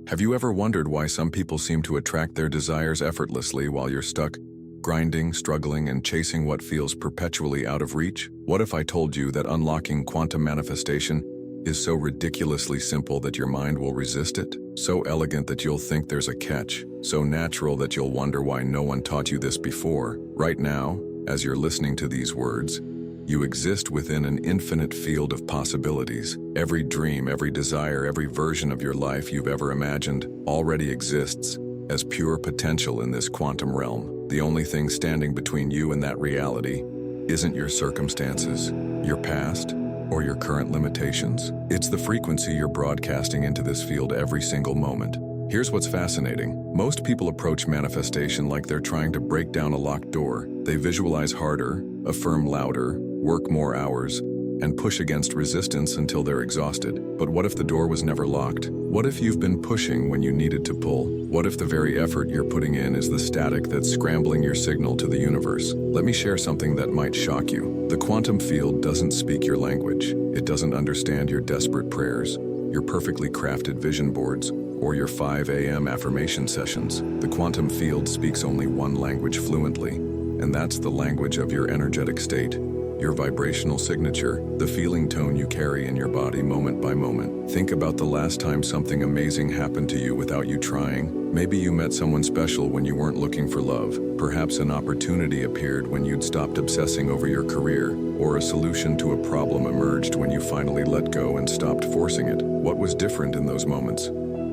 Have you ever wondered why some people seem to attract their desires effortlessly while you're stuck, grinding, struggling, and chasing what feels perpetually out of reach? What if I told you that unlocking quantum manifestation is so ridiculously simple that your mind will resist it? So elegant that you'll think there's a catch, so natural that you'll wonder why no one taught you this before. Right now, as you're listening to these words, you exist within an infinite field of possibilities. Every dream, every desire, every version of your life you've ever imagined already exists as pure potential in this quantum realm. The only thing standing between you and that reality isn't your circumstances, your past, or your current limitations. It's the frequency you're broadcasting into this field every single moment. Here's what's fascinating. Most people approach manifestation like they're trying to break down a locked door. They visualize harder, affirm louder, work more hours, and push against resistance until they're exhausted. But what if the door was never locked? What if you've been pushing when you needed to pull? What if the very effort you're putting in is the static that's scrambling your signal to the universe? Let me share something that might shock you. The quantum field doesn't speak your language. It doesn't understand your desperate prayers, your perfectly crafted vision boards, or your 5 a.m. affirmation sessions. The quantum field speaks only one language fluently, and that's the language of your energetic state. Your vibrational signature, the feeling tone you carry in your body moment by moment. Think about the last time something amazing happened to you without you trying. Maybe you met someone special when you weren't looking for love. Perhaps an opportunity appeared when you'd stopped obsessing over your career, or a solution to a problem emerged when you finally let go and stopped forcing it. What was different in those moments?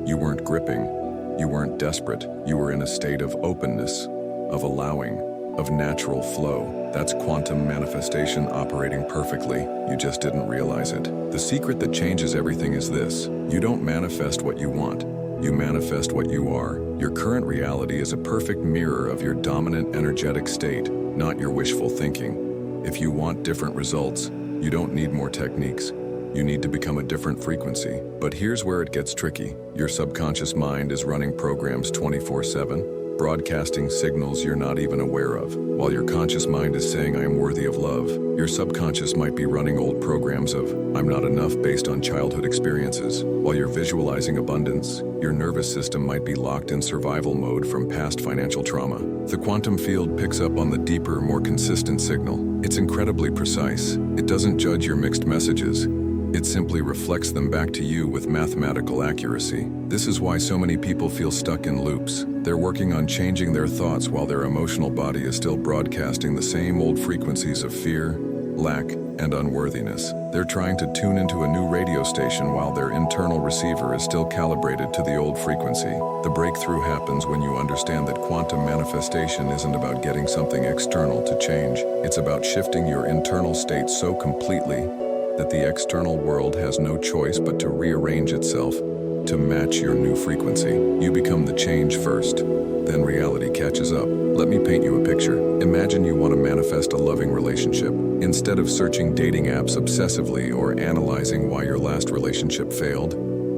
You weren't gripping. You weren't desperate. You were in a state of openness, of allowing, of natural flow. That's quantum manifestation operating perfectly. You just didn't realize it. The secret that changes everything is this. You don't manifest what you want. You manifest what you are. Your current reality is a perfect mirror of your dominant energetic state, not your wishful thinking. If you want different results, you don't need more techniques. You need to become a different frequency. But here's where it gets tricky. Your subconscious mind is running programs 24/7. Broadcasting signals you're not even aware of. While your conscious mind is saying, I am worthy of love, your subconscious might be running old programs of, I'm not enough based on childhood experiences. While you're visualizing abundance, your nervous system might be locked in survival mode from past financial trauma. The quantum field picks up on the deeper, more consistent signal. It's incredibly precise. It doesn't judge your mixed messages. It simply reflects them back to you with mathematical accuracy. This is why so many people feel stuck in loops. They're working on changing their thoughts while their emotional body is still broadcasting the same old frequencies of fear, lack, and unworthiness. They're trying to tune into a new radio station while their internal receiver is still calibrated to the old frequency. The breakthrough happens when you understand that quantum manifestation isn't about getting something external to change. It's about shifting your internal state so completely that the external world has no choice but to rearrange itself to match your new frequency. You become the change first, then reality catches up. Let me paint you a picture. Imagine you want to manifest a loving relationship. Instead of searching dating apps obsessively or analyzing why your last relationship failed,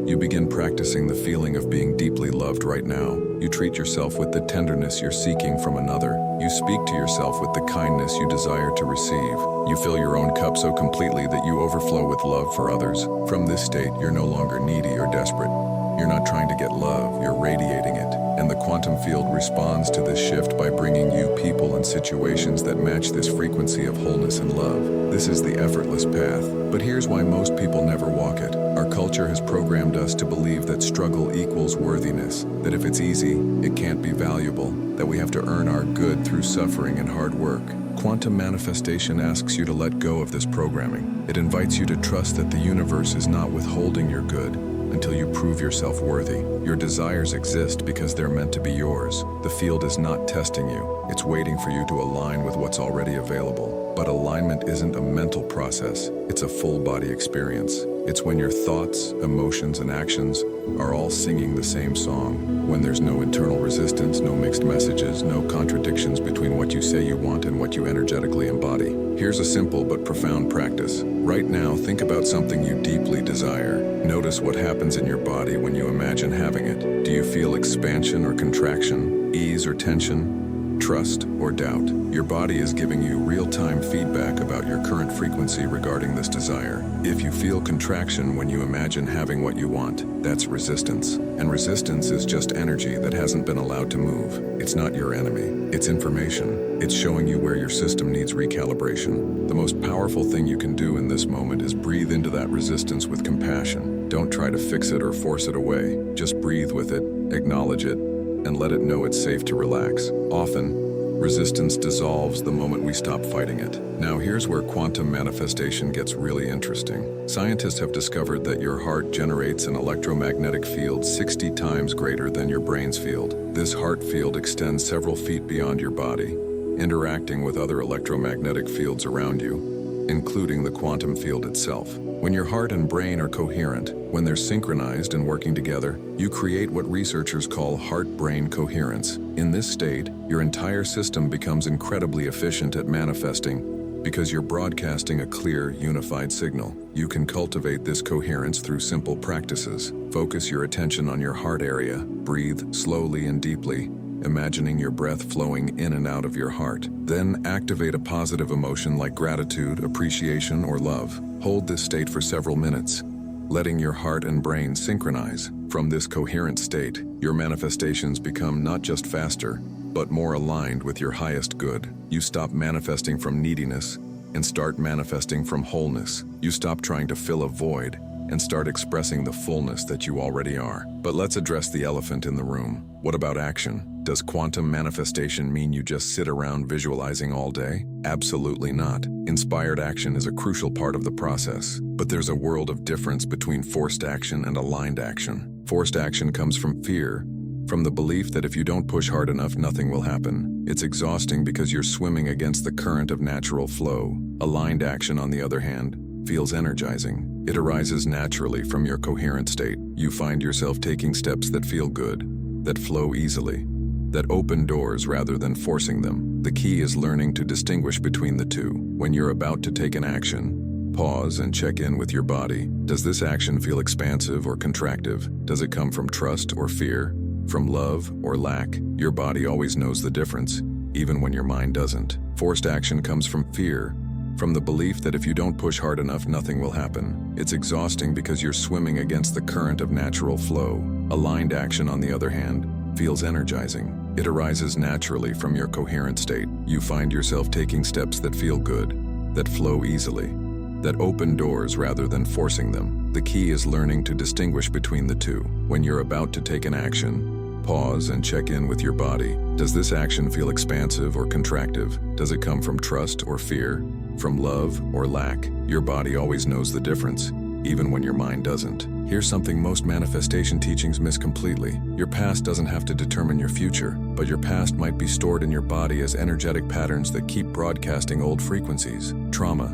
you begin practicing the feeling of being deeply loved right now. You treat yourself with the tenderness you're seeking from another. You speak to yourself with the kindness you desire to receive. You fill your own cup so completely that you overflow with love for others. From this state, you're no longer needy or desperate. You're not trying to get love, you're radiating it. And the quantum field responds to this shift by bringing you people and situations that match this frequency of wholeness and love. This is the effortless path. But here's why most people never walk it. Our culture has programmed us to believe that struggle equals worthiness, that if it's easy, it can't be valuable, that we have to earn our good through suffering and hard work. Quantum manifestation asks you to let go of this programming. It invites you to trust that the universe is not withholding your good until you prove yourself worthy. Your desires exist because they're meant to be yours. The field is not testing you. It's waiting for you to align with what's already available. But alignment isn't a mental process. It's a full body experience. It's when your thoughts, emotions, and actions are all singing the same song. When there's no internal resistance, no mixed messages, no contradictions between what you say you want and what you energetically embody. Here's a simple but profound practice. Right now, think about something you deeply desire. Notice what happens in your body when you imagine having it. Do you feel expansion or contraction, ease or tension? trust, or doubt. Your body is giving you real-time feedback about your current frequency regarding this desire. If you feel contraction when you imagine having what you want, that's resistance. And resistance is just energy that hasn't been allowed to move. It's not your enemy. It's information. It's showing you where your system needs recalibration. The most powerful thing you can do in this moment is breathe into that resistance with compassion. Don't try to fix it or force it away. Just breathe with it, acknowledge it, and let it know it's safe to relax. Often, resistance dissolves the moment we stop fighting it. Now here's where quantum manifestation gets really interesting. Scientists have discovered that your heart generates an electromagnetic field 60 times greater than your brain's field. This heart field extends several feet beyond your body, interacting with other electromagnetic fields around you, including the quantum field itself. When your heart and brain are coherent, when they're synchronized and working together, you create what researchers call heart-brain coherence. In this state, your entire system becomes incredibly efficient at manifesting because you're broadcasting a clear, unified signal. You can cultivate this coherence through simple practices. Focus your attention on your heart area. Breathe slowly and deeply, imagining your breath flowing in and out of your heart. Then activate a positive emotion like gratitude, appreciation, or love. Hold this state for several minutes, letting your heart and brain synchronize. From this coherent state, your manifestations become not just faster, but more aligned with your highest good. You stop manifesting from neediness and start manifesting from wholeness. You stop trying to fill a void and start expressing the fullness that you already are. But let's address the elephant in the room. What about action? Does quantum manifestation mean you just sit around visualizing all day? Absolutely not. Inspired action is a crucial part of the process, but there's a world of difference between forced action and aligned action. Forced action comes from fear, from the belief that if you don't push hard enough, nothing will happen. It's exhausting because you're swimming against the current of natural flow. Aligned action, on the other hand, feels energizing. It arises naturally from your coherent state. You find yourself taking steps that feel good, that flow easily, that open doors rather than forcing them. The key is learning to distinguish between the two. When you're about to take an action, pause and check in with your body. Does this action feel expansive or contractive? Does it come from trust or fear? From love or lack? Your body always knows the difference, even when your mind doesn't. Forced action comes from fear, from the belief that if you don't push hard enough, nothing will happen. It's exhausting because you're swimming against the current of natural flow. Aligned action, on the other hand, feels energizing. It arises naturally from your coherent state. You find yourself taking steps that feel good, that flow easily, that open doors rather than forcing them. The key is learning to distinguish between the two. When you're about to take an action, pause and check in with your body. Does this action feel expansive or contractive? Does it come from trust or fear? From love or lack? Your body always knows the difference, even when your mind doesn't. Here's something most manifestation teachings miss completely. Your past doesn't have to determine your future, but your past might be stored in your body as energetic patterns that keep broadcasting old frequencies. Trauma,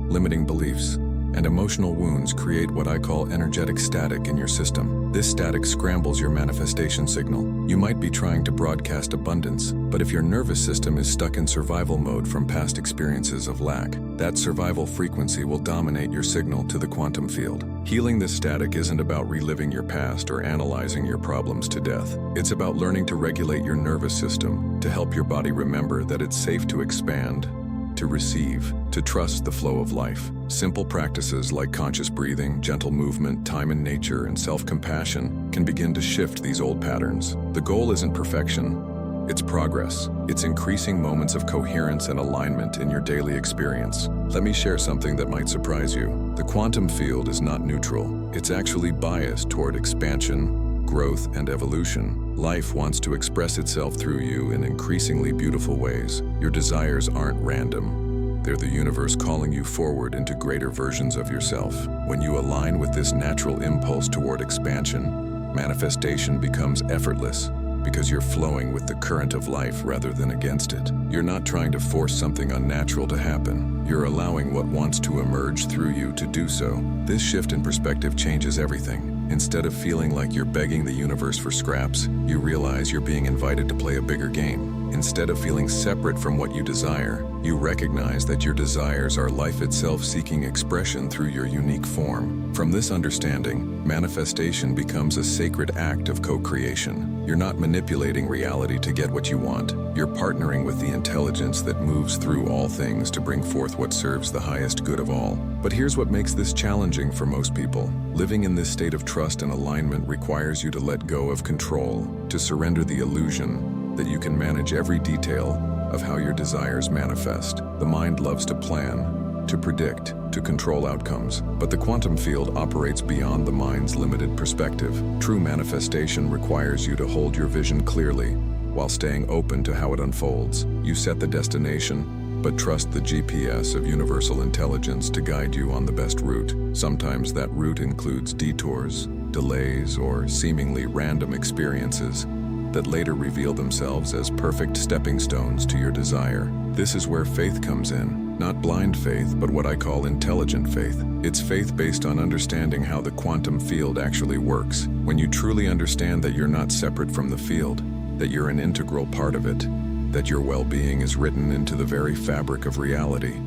limiting beliefs, and emotional wounds create what I call energetic static in your system. This static scrambles your manifestation signal. You might be trying to broadcast abundance, but if your nervous system is stuck in survival mode from past experiences of lack, that survival frequency will dominate your signal to the quantum field. Healing this static isn't about reliving your past or analyzing your problems to death. It's about learning to regulate your nervous system to help your body remember that it's safe to expand, to receive, to trust the flow of life. Simple practices like conscious breathing, gentle movement, time in nature, and self-compassion can begin to shift these old patterns. The goal isn't perfection, it's progress. It's increasing moments of coherence and alignment in your daily experience. Let me share something that might surprise you. The quantum field is not neutral. It's actually biased toward expansion, growth, and evolution. Life wants to express itself through you in increasingly beautiful ways. Your desires aren't random. They're the universe calling you forward into greater versions of yourself. When you align with this natural impulse toward expansion, manifestation becomes effortless because you're flowing with the current of life rather than against it. You're not trying to force something unnatural to happen. You're allowing what wants to emerge through you to do so. This shift in perspective changes everything. Instead of feeling like you're begging the universe for scraps, you realize you're being invited to play a bigger game. Instead of feeling separate from what you desire, you recognize that your desires are life itself seeking expression through your unique form. From this understanding, manifestation becomes a sacred act of co-creation. You're not manipulating reality to get what you want. You're partnering with the intelligence that moves through all things to bring forth what serves the highest good of all. But here's what makes this challenging for most people. Living in this state of trust and alignment requires you to let go of control, to surrender the illusion that you can manage every detail of how your desires manifest. The mind loves to plan, to predict, to control outcomes, but the quantum field operates beyond the mind's limited perspective. True manifestation requires you to hold your vision clearly while staying open to how it unfolds. You set the destination, but trust the GPS of universal intelligence to guide you on the best route. Sometimes that route includes detours, delays, or seemingly random experiences that later reveal themselves as perfect stepping stones to your desire. This is where faith comes in. Not blind faith, but what I call intelligent faith. It's faith based on understanding how the quantum field actually works. When you truly understand that you're not separate from the field, that you're an integral part of it, that your well-being is written into the very fabric of reality,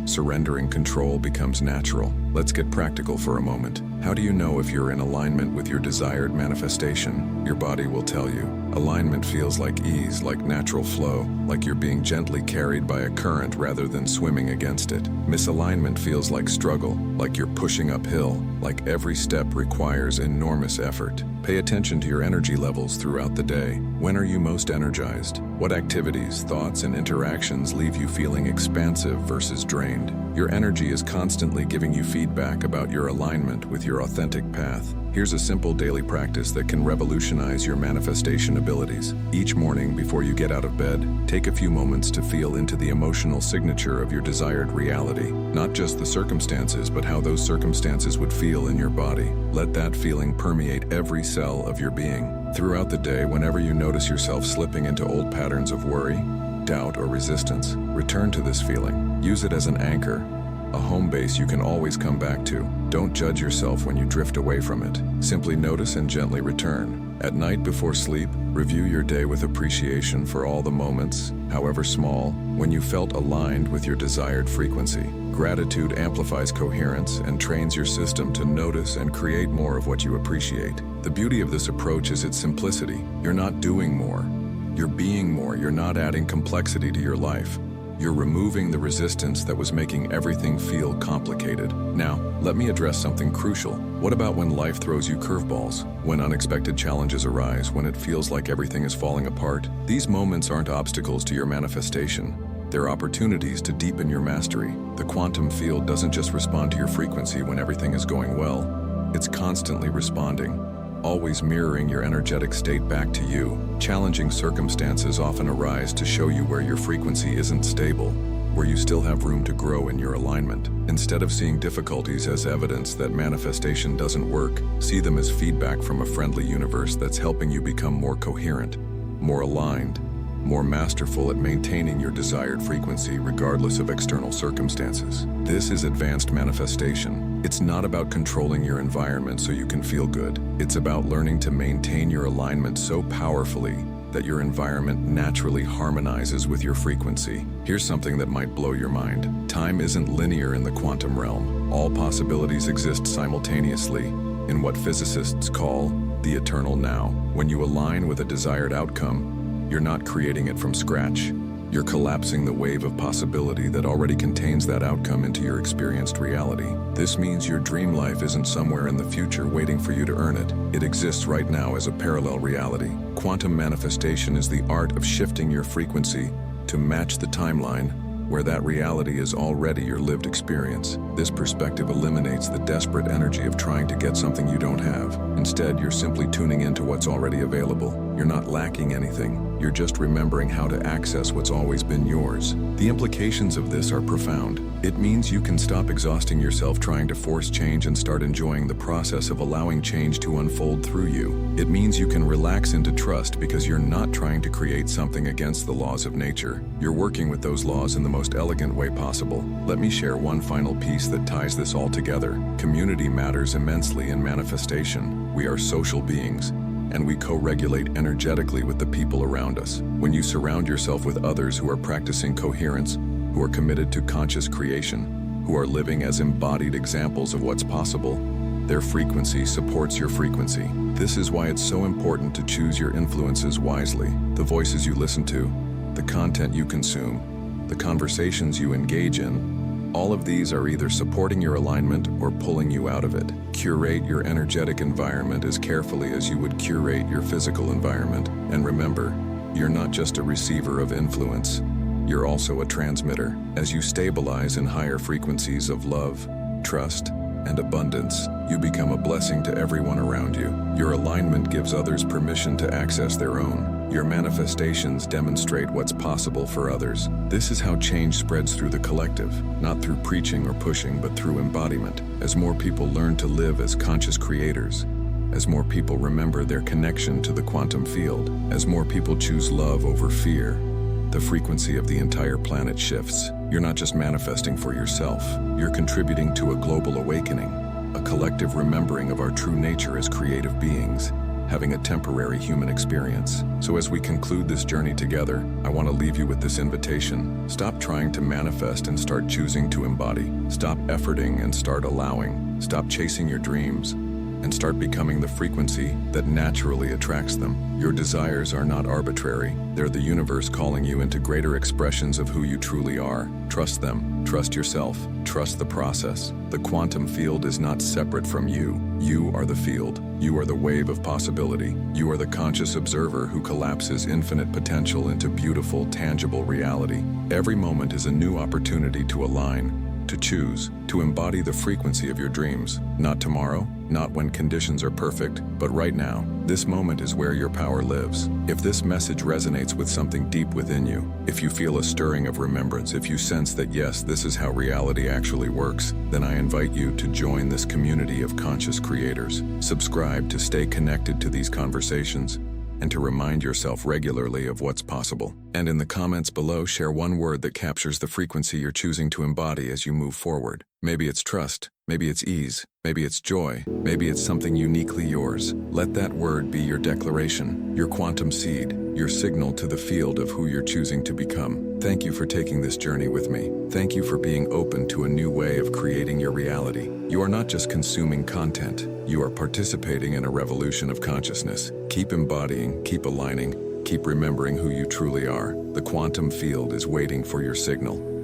surrendering control becomes natural. Let's get practical for a moment. How do you know if you're in alignment with your desired manifestation? Your body will tell you. Alignment feels like ease, like natural flow, like you're being gently carried by a current rather than swimming against it. Misalignment feels like struggle, like you're pushing uphill, like every step requires enormous effort. Pay attention to your energy levels throughout the day. When are you most energized? What activities, thoughts, and interactions leave you feeling expansive versus drained? Your energy is constantly giving you feedback about your alignment with your authentic path. Here's a simple daily practice that can revolutionize your manifestation abilities. Each morning before you get out of bed, take a few moments to feel into the emotional signature of your desired reality. Not just the circumstances, but how those circumstances would feel in your body. Let that feeling permeate every cell of your being. Throughout the day, whenever you notice yourself slipping into old patterns of worry, doubt, or resistance, return to this feeling. Use it as an anchor, a home base you can always come back to. Don't judge yourself when you drift away from it. Simply notice and gently return. At night before sleep, review your day with appreciation for all the moments, however small, when you felt aligned with your desired frequency. Gratitude amplifies coherence and trains your system to notice and create more of what you appreciate. The beauty of this approach is its simplicity. You're not doing more. You're being more. You're not adding complexity to your life. You're removing the resistance that was making everything feel complicated. Now, let me address something crucial. What about when life throws you curveballs? When unexpected challenges arise, when it feels like everything is falling apart? These moments aren't obstacles to your manifestation. They're opportunities to deepen your mastery. The quantum field doesn't just respond to your frequency when everything is going well. It's constantly responding, always mirroring your energetic state back to you. Challenging circumstances often arise to show you where your frequency isn't stable, where you still have room to grow in your alignment. Instead of seeing difficulties as evidence that manifestation doesn't work, see them as feedback from a friendly universe that's helping you become more coherent, more aligned, more masterful at maintaining your desired frequency regardless of external circumstances. This is advanced manifestation. It's not about controlling your environment so you can feel good. It's about learning to maintain your alignment so powerfully that your environment naturally harmonizes with your frequency. Here's something that might blow your mind. Time isn't linear in the quantum realm. All possibilities exist simultaneously in what physicists call the eternal now. When you align with a desired outcome, you're not creating it from scratch. You're collapsing the wave of possibility that already contains that outcome into your experienced reality. This means your dream life isn't somewhere in the future waiting for you to earn it. It exists right now as a parallel reality. Quantum manifestation is the art of shifting your frequency to match the timeline where that reality is already your lived experience. This perspective eliminates the desperate energy of trying to get something you don't have. Instead, you're simply tuning into what's already available. You're not lacking anything. You're just remembering how to access what's always been yours. The implications of this are profound. It means you can stop exhausting yourself trying to force change and start enjoying the process of allowing change to unfold through you. It means you can relax into trust because you're not trying to create something against the laws of nature. You're working with those laws in the most elegant way possible. Let me share one final piece that ties this all together. Community matters immensely in manifestation. We are social beings. and we co-regulate energetically with the people around us. When you surround yourself with others who are practicing coherence, who are committed to conscious creation, who are living as embodied examples of what's possible, their frequency supports your frequency. This is why it's so important to choose your influences wisely. The voices you listen to, the content you consume, the conversations you engage in, all of these are either supporting your alignment or pulling you out of it. Curate your energetic environment as carefully as you would curate your physical environment. And remember, you're not just a receiver of influence, you're also a transmitter. As you stabilize in higher frequencies of love, trust, and abundance, you become a blessing to everyone around you. Your alignment gives others permission to access their own. Your manifestations demonstrate what's possible for others. This is how change spreads through the collective, not through preaching or pushing, but through embodiment. As more people learn to live as conscious creators, as more people remember their connection to the quantum field, as more people choose love over fear, the frequency of the entire planet shifts. You're not just manifesting for yourself, you're contributing to a global awakening, a collective remembering of our true nature as creative beings, having a temporary human experience. So as we conclude this journey together, I want to leave you with this invitation. Stop trying to manifest and start choosing to embody. Stop efforting and start allowing. Stop chasing your dreams and start becoming the frequency that naturally attracts them. Your desires are not arbitrary. They're the universe calling you into greater expressions of who you truly are. Trust them. Trust yourself. Trust the process. The quantum field is not separate from you. You are the field. You are the wave of possibility. You are the conscious observer who collapses infinite potential into beautiful, tangible reality. Every moment is a new opportunity to align, to choose, to embody the frequency of your dreams. Not tomorrow, not when conditions are perfect, but right now. This moment is where your power lives. If this message resonates with something deep within you, if you feel a stirring of remembrance, if you sense that yes, this is how reality actually works, then I invite you to join this community of conscious creators. Subscribe to stay connected to these conversations and to remind yourself regularly of what's possible. And in the comments below, share one word that captures the frequency you're choosing to embody as you move forward. Maybe it's trust, maybe it's ease, maybe it's joy, maybe it's something uniquely yours. Let that word be your declaration, your quantum seed, your signal to the field of who you're choosing to become. Thank you for taking this journey with me. Thank you for being open to a new way of creating your reality. You are not just consuming content, you are participating in a revolution of consciousness. Keep embodying, keep aligning, keep remembering who you truly are. The quantum field is waiting for your signal.